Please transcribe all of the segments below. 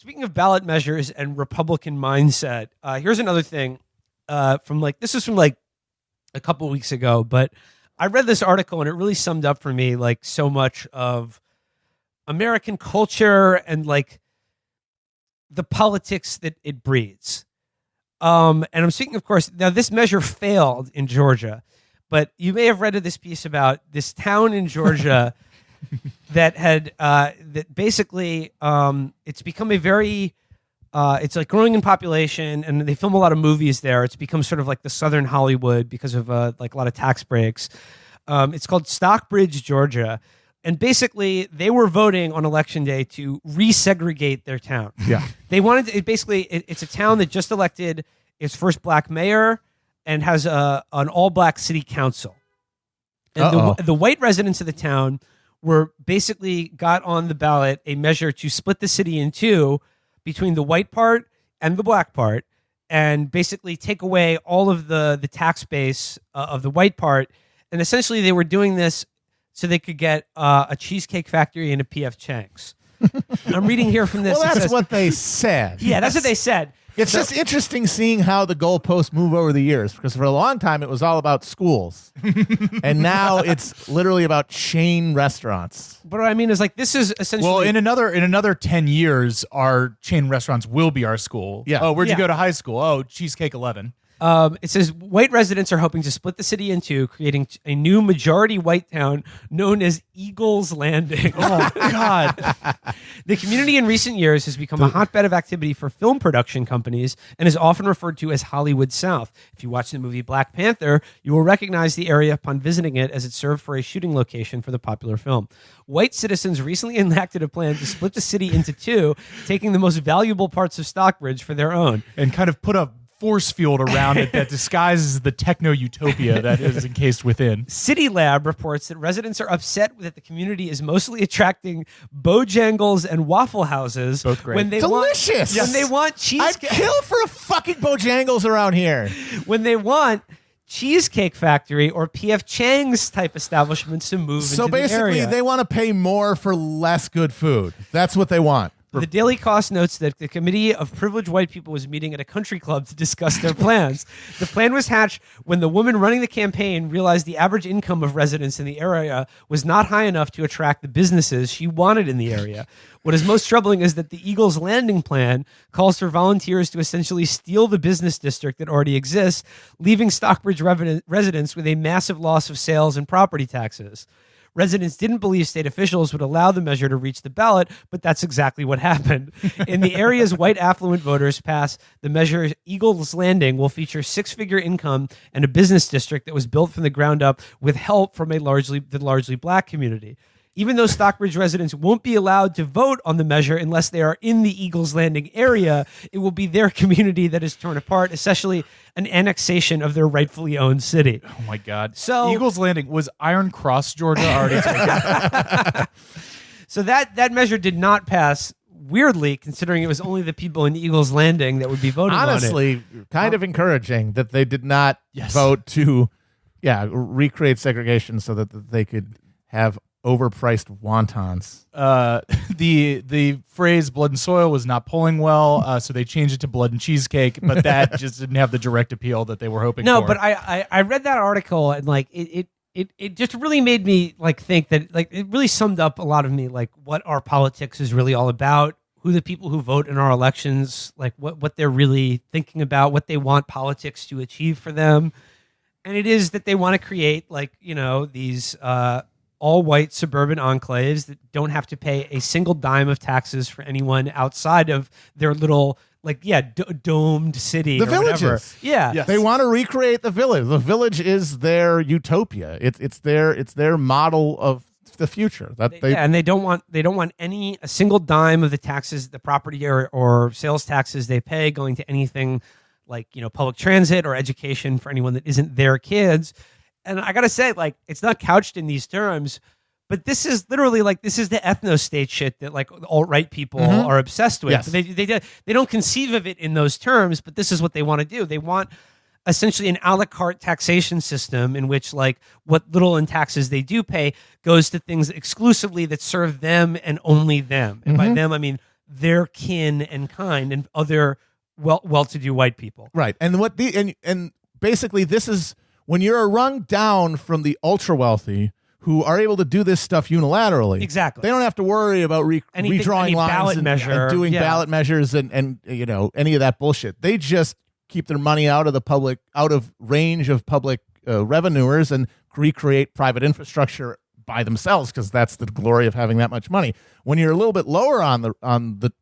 Speaking of ballot measures and Republican mindset, here's another thing this is from like a couple weeks ago, but I read this article and it really summed up for me like so much of American culture and like the politics that it breeds. And I'm speaking, of course, now this measure failed in Georgia, but you may have read this piece about this town in Georgia that had that basically it's become a very it's like growing in population, and they film a lot of movies there. It's become sort of like the Southern Hollywood because of like a lot of tax breaks. It's called Stockbridge, Georgia. And basically, they were voting on election day to resegregate their town. Yeah. They wanted to, it's a town that just elected its first black mayor and has an all-black city council. And the white residents of the town were basically got on the ballot a measure to split the city in two between the white part and the black part, and basically take away all of the tax base of the white part. And essentially, they were doing this so they could get a Cheesecake Factory and a P.F. Chang's. I'm reading here from this. Well, that's what they said. Yeah, that's what they said. It's just interesting seeing how the goalposts move over the years, because for a long time it was all about schools, and now it's literally about chain restaurants. But what I mean is, like, this is essentially... Well, in another 10 years, our chain restaurants will be our school. Yeah. Oh, where'd you go to high school? Oh, Cheesecake 11. It says white residents are hoping to split the city in two, creating a new majority white town known as Eagles Landing. Oh, God. The community in recent years has become a hotbed of activity for film production companies and is often referred to as Hollywood South. If you watch the movie Black Panther, you will recognize the area upon visiting it, as it served for a shooting location for the popular film. White citizens recently enacted a plan to split the city into two, taking the most valuable parts of Stockbridge for their own. And kind of put a force field around it that disguises the techno-utopia that is encased within. City Lab reports that residents are upset that the community is mostly attracting Bojangles and Waffle Houses. Both great. When they Delicious! When they want I'd cheesecake. kill for a fucking Bojangles around here. When they want Cheesecake Factory or P.F. Chang's type establishments to move into the area. So basically, they want to pay more for less good food. That's what they want. The Daily Cost notes that the committee of privileged white people was meeting at a country club to discuss their plans. The plan was hatched when the woman running the campaign realized the average income of residents in the area was not high enough to attract the businesses she wanted in the area. What is most troubling is that the Eagles Landing plan calls for volunteers to essentially steal the business district that already exists, leaving Stockbridge residents with a massive loss of sales and property taxes. Residents didn't believe state officials would allow the measure to reach the ballot, but that's exactly what happened. In the area's white affluent voters pass the measure, Eagles Landing will feature six-figure income and a business district that was built from the ground up with help from the largely black community. Even though Stockbridge residents won't be allowed to vote on the measure unless they are in the Eagles Landing area, it will be their community that is torn apart, essentially an annexation of their rightfully owned city. Oh, my God. So Eagles Landing. Was Iron Cross, Georgia, already taken? So that measure did not pass, weirdly, considering it was only the people in Eagles Landing that would be voting Honestly, on it. kind of encouraging that they did not vote to recreate segregation so that they could have overpriced wontons. The phrase blood and soil was not polling well, so they changed it to blood and cheesecake, but that just didn't have the direct appeal that they were hoping for. No, but I read that article, and like it just really made me like think that, like, it really summed up a lot of me, like what our politics is really all about, who the people who vote in our elections, like what they're really thinking about, what they want politics to achieve for them. And it is that they want to create, like, you know, these all-white suburban enclaves that don't have to pay a single dime of taxes for anyone outside of their little, like, domed city. The or villages. whatever. Yeah. Yes. They want to recreate the village. The village is their utopia. It's their model of the future. And they don't want a single dime of the taxes, the property or sales taxes they pay going to anything like, you know, public transit or education for anyone that isn't their kids. And I got to say, like, it's not couched in these terms, but this is literally like, this is the ethno-state shit that, like, alt-right people are obsessed with. Yes. They don't conceive of it in those terms, but this is what they want to do. They want essentially an a la carte taxation system in which, like, what little in taxes they do pay goes to things exclusively that serve them and only them. And by them, I mean their kin and kind and other well-to-do white people. Right. And basically this is when you're a rung down from the ultra wealthy who are able to do this stuff unilaterally. Exactly. They don't have to worry about redrawing any lines ballot measure. and doing Yeah. ballot measures and any of that bullshit. They just keep their money out of range of public revenuers and recreate private infrastructure by themselves, because that's the glory of having that much money. When you're a little bit lower on the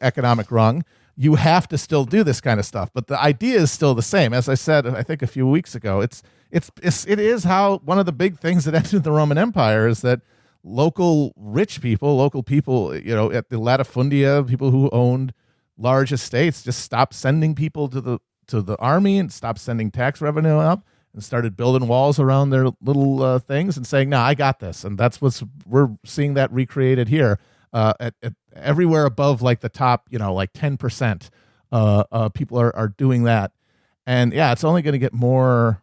economic rung, you have to still do this kind of stuff. But the idea is still the same. As I said, I think a few weeks ago, it is how one of the big things that entered the Roman Empire is that local people, at the latifundia, people who owned large estates, just stopped sending people to the army and stopped sending tax revenue up and started building walls around their little things and saying, "No, I got this." And we're seeing that recreated here at everywhere above like the top, like 10%. People are doing that, and yeah, it's only going to get more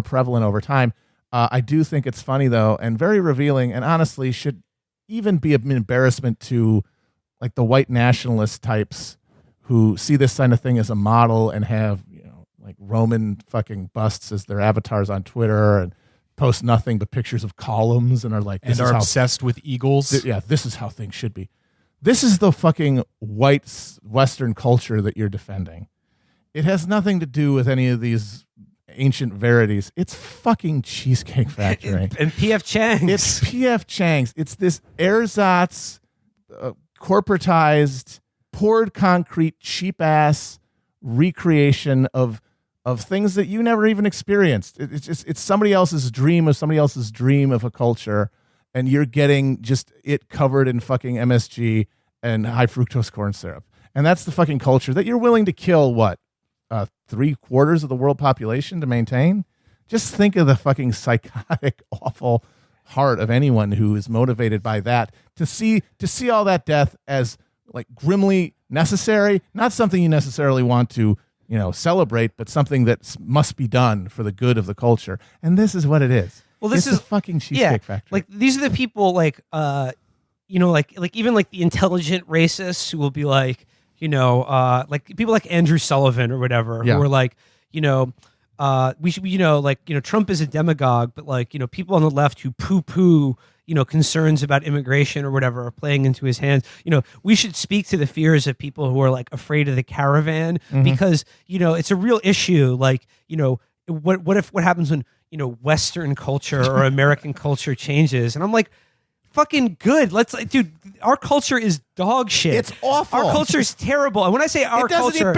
prevalent over time. I do think it's funny though, and very revealing, and honestly should even be an embarrassment to like the white nationalist types who see this kind of thing as a model and have like Roman fucking busts as their avatars on Twitter and post nothing but pictures of columns and are like, and are obsessed with eagles. This is how things should be. This is the fucking white Western culture that you're defending. It has nothing to do with any of these ancient verities. It's fucking Cheesecake Factory. And P.F. Chang's. It's P.F. Chang's. It's this ersatz, corporatized, poured concrete, cheap-ass recreation of things that you never even experienced. It's somebody else's dream of a culture, and you're getting just it covered in fucking MSG and high fructose corn syrup. And that's the fucking culture that you're willing to kill, 3/4 of the world population to maintain? Just think of the fucking psychotic, awful heart of anyone who is motivated by that to see all that death as like grimly necessary, not something you necessarily want to celebrate, but something that must be done for the good of the culture. And this is what it is. Well, this it's is a fucking Cheesecake Factory. Like these are the people like even like the intelligent racists who will be like, like people like Andrew Sullivan or whatever, who are like, we should, Trump is a demagogue, but like, people on the left who poo-poo, concerns about immigration or whatever are playing into his hands. We should speak to the fears of people who are like afraid of the caravan because, it's a real issue. Like, what happens when, Western culture or American culture changes? And I'm like, fucking good. Dude, our culture is dog shit. It's awful. Our culture is terrible. And when I say our culture,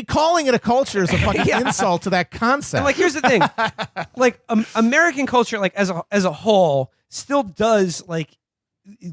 calling it a culture is a fucking insult to that concept. And like, here's the thing, like American culture, like as a whole, still does like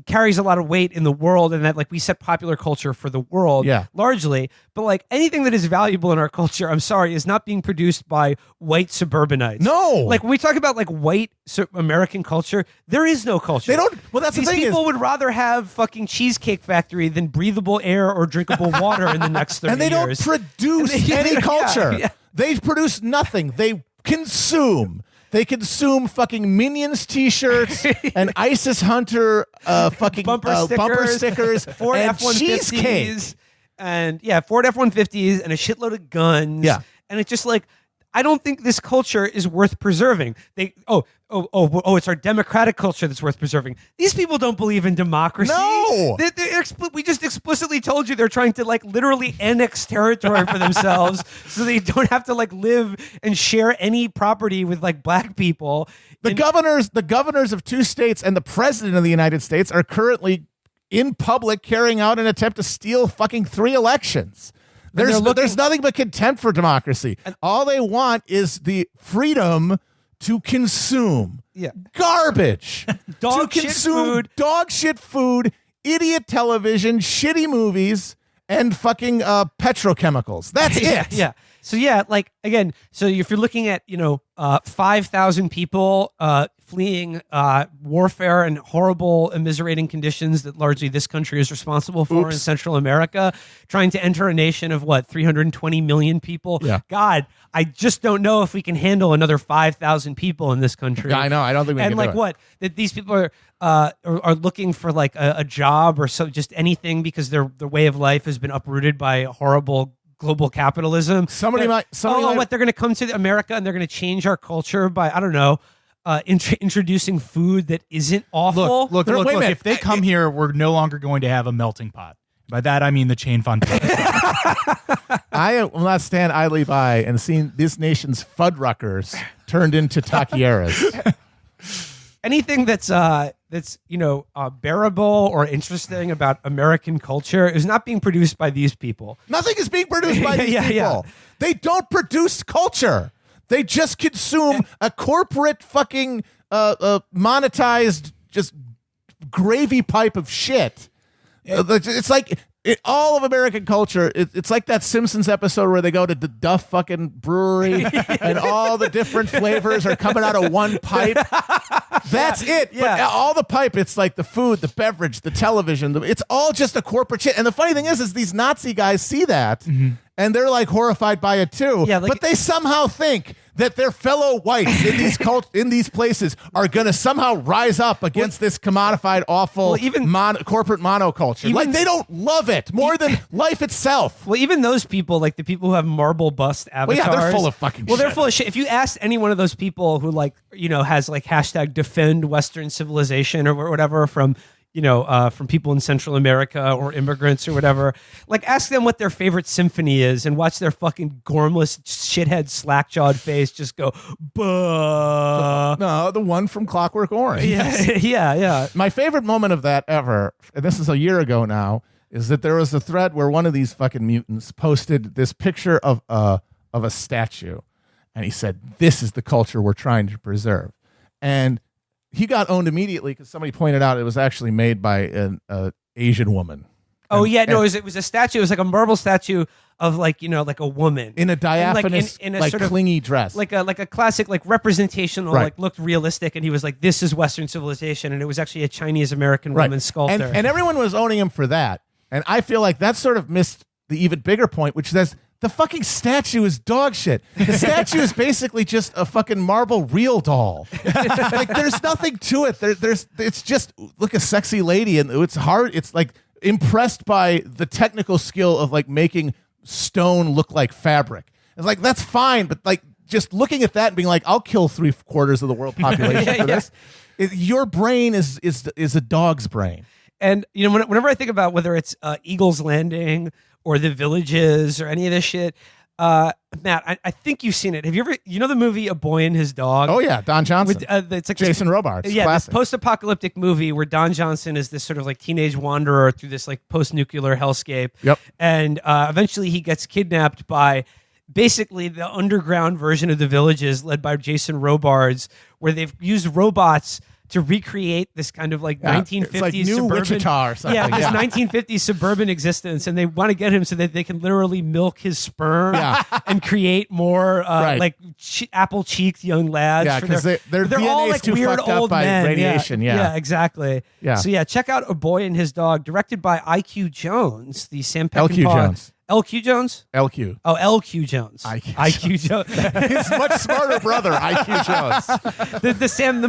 carries a lot of weight in the world, and that like we set popular culture for the world largely. But like anything that is valuable in our culture, I'm sorry, is not being produced by white suburbanites. No, like when we talk about like white American culture, there is no culture. They don't. Well, that's These the thing. People would rather have fucking Cheesecake Factory than breathable air or drinkable water in the next 30 years. And they don't produce any culture. They produce nothing. They consume. They consume fucking Minions T-shirts and ISIS Hunter fucking bumper stickers Ford and F-150s, cheesecake. and Ford F-150s and a shitload of guns. Yeah, and it's just like, I don't think this culture is worth preserving. It's our democratic culture that's worth preserving. These people don't believe in democracy. No, we just explicitly told you they're trying to like literally annex territory for themselves, so they don't have to like live and share any property with like black people. The governors of 2 states and the president of the United States are currently in public carrying out an attempt to steal fucking 3 elections. There's nothing but contempt for democracy. All they want is the freedom to consume garbage, dog shit food, idiot television, shitty movies, and fucking petrochemicals. That's it. Yeah. So like again, so if you're looking at 5,000 people fleeing warfare and horrible, immiserating conditions that largely this country is responsible for in Central America, trying to enter a nation of 320 million people. Yeah. God, I just don't know if we can handle another 5,000 people in this country. I know. I don't think we and can like do it. what that these people are looking for like a job or so, just anything, because their way of life has been uprooted by horrible global capitalism. Somebody might. What they're going to come to America and they're going to change our culture by, I don't know, introducing food that isn't awful. Look, Wait a minute. if they come here, we're no longer going to have a melting pot. By that, I mean the chain fund. I will not stand idly by and seeing this nation's Fuddruckers turned into taqueras. Anything that's bearable or interesting about American culture is not being produced by these people. Nothing is being produced by these people. Yeah. They don't produce culture. They just consume a corporate fucking monetized just gravy pipe of shit. It's like all of American culture. It's like that Simpsons episode where they go to the Duff fucking brewery and all the different flavors are coming out of one pipe. That's it. Yeah. But all the pipe, it's like the food, the beverage, the television. It's all just a corporate shit. And the funny thing is these Nazi guys see that and they're like horrified by it too. Yeah, like, but they somehow think that their fellow whites in these in these places are going to somehow rise up against this commodified, awful, corporate monoculture. Like they don't love it more than life itself. Well, even those people, like the people who have marble bust avatars, they're full of fucking shit. Well, they're full of shit. If you asked any one of those people who has like hashtag defend Western civilization or whatever from people in Central America or immigrants or whatever, like ask them what their favorite symphony is and watch their fucking gormless shithead slack-jawed face just go, buh. No, the one from Clockwork Orange. Yeah. My favorite moment of that ever, and this is a year ago now, is that there was a thread where one of these fucking mutants posted this picture of a statue, and he said, "This is the culture we're trying to preserve," and he got owned immediately because somebody pointed out it was actually made by an Asian woman. It was a statue. It was like a marble statue of like a woman in a diaphanous, in a sort of clingy dress, like a classic representational, right. Looked realistic. And he was like, "This is Western civilization," and it was actually a Chinese American woman sculptor. And everyone was owning him for that. And I feel like that sort of missed the even bigger point, which says the fucking statue is dog shit. The statue is basically just a fucking marble real doll. Like there's nothing to it. It's just look, a sexy lady, and it's hard. It's like impressed by the technical skill of like making stone look like fabric. It's like that's fine, but like just looking at that and being like, I'll kill 3/4 of the world population for this. Your brain is a dog's brain. And whenever I think about whether it's Eagle's Landing or The Villages or any of this shit, Matt, I think you've seen it. Have you ever, the movie A Boy and His Dog? Oh yeah, Don Johnson. It's like Jason Robards. Yeah, classic. this post-apocalyptic movie where Don Johnson is this sort of like teenage wanderer through this like post-nuclear hellscape. Yep. And eventually he gets kidnapped by basically the underground version of The Villages led by Jason Robards, where they've used robots to recreate this kind of like 1950s it's like new suburban Wichita or something. Yeah, this 1950s suburban existence, and they want to get him so that they can literally milk his sperm and create more apple-cheeked young lads. Yeah, because their DNA all is like too weird fucked up old by men. radiation. Yeah, exactly. Yeah. So check out A Boy and His Dog, directed by IQ Jones, the Sam Peckinpah. LQ Jones. LQ Jones? LQ. Oh, LQ Jones. IQ Jones. His much smarter brother, IQ Jones. Sam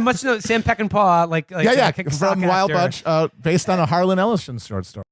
Peckinpah, From Wild Bunch, based on a Harlan Ellison short story.